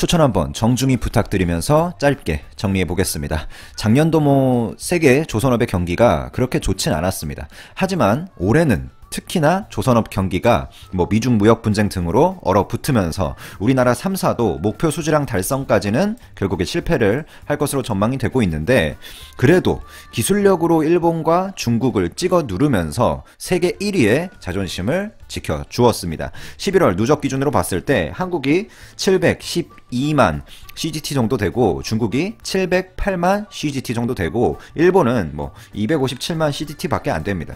추천 한번 정중히 부탁드리면서 짧게 정리해 보겠습니다. 작년도 세계 조선업의 경기가 그렇게 좋진 않았습니다. 하지만 올해는 특히나 조선업 경기가 미중 무역 분쟁 등으로 얼어붙으면서 우리나라 3사도 목표 수주량 달성까지는 결국에 실패를 할 것으로 전망이 되고 있는데, 그래도 기술력으로 일본과 중국을 찍어 누르면서 세계 1위의 자존심을 지켜주었습니다. 11월 누적 기준으로 봤을 때 한국이 712만 CGT 정도 되고, 중국이 708만 CGT 정도 되고, 일본은 257만 CGT 밖에 안 됩니다.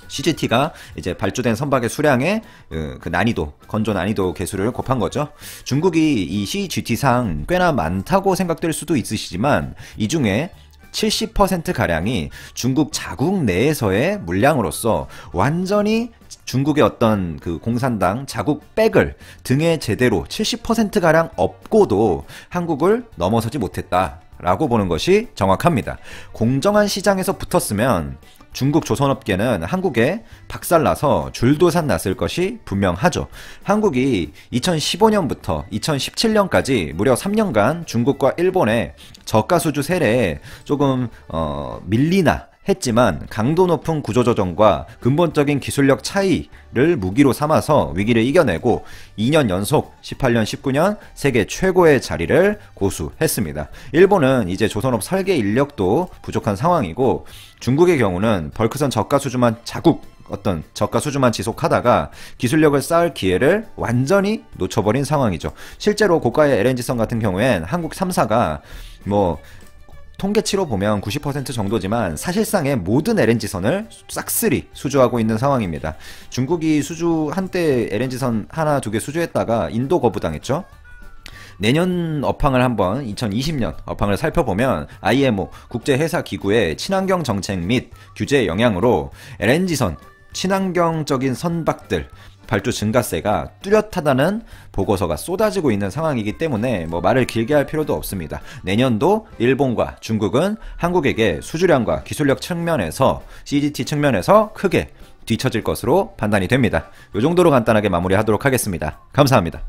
CGT가 이제 발주된 선박의 수량의 그 난이도, 건조 난이도 개수를 곱한 거죠. 중국이 이 CGT상 꽤나 많다고 생각될 수도 있으시지만, 이 중에 70%가량이 중국 자국 내에서의 물량으로서 완전히 중국의 어떤 그 공산당 자국 백을 등에 제대로 70%가량 업고도 한국을 넘어서지 못했다 라고 보는 것이 정확합니다. 공정한 시장에서 붙었으면 중국 조선업계는 한국에 박살나서 줄도산 났을 것이 분명하죠. 한국이 2015년부터 2017년까지 무려 3년간 중국과 일본의 저가 수주 세례에 조금 밀리나 했지만, 강도 높은 구조조정과 근본적인 기술력 차이를 무기로 삼아서 위기를 이겨내고 2년 연속 18년, 19년 세계 최고의 자리를 고수했습니다. 일본은 이제 조선업 설계 인력도 부족한 상황이고, 중국의 경우는 벌크선 저가 수주만 어떤 저가 수주만 지속하다가 기술력을 쌓을 기회를 완전히 놓쳐버린 상황이죠. 실제로 고가의 LNG선 같은 경우엔 한국 3사가 통계치로 보면 90% 정도지만 사실상의 모든 LNG선을 싹쓸이 수주하고 있는 상황입니다. 중국이 한때 LNG선 하나 두 개 수주했다가 인도 거부당했죠. 내년 업황을 한번 2020년 업황을 살펴보면 IMO 국제회사기구의 친환경 정책 및 규제의 영향으로 LNG선, 친환경적인 선박들 발주 증가세가 뚜렷하다는 보고서가 쏟아지고 있는 상황이기 때문에 말을 길게 할 필요도 없습니다. 내년도 일본과 중국은 한국에게 수주량과 기술력 측면에서, CGT 측면에서 크게 뒤처질 것으로 판단이 됩니다. 이 정도로 간단하게 마무리하도록 하겠습니다. 감사합니다.